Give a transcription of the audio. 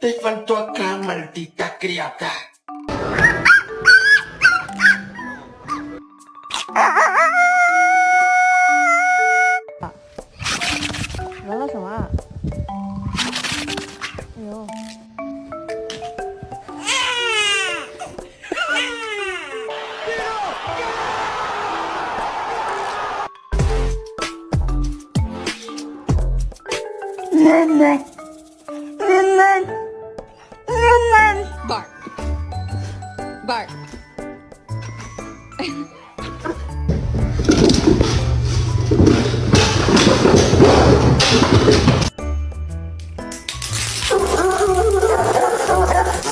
Te faltó acá, maldita criada. 나가서 와. 왜요? Bark. Bark.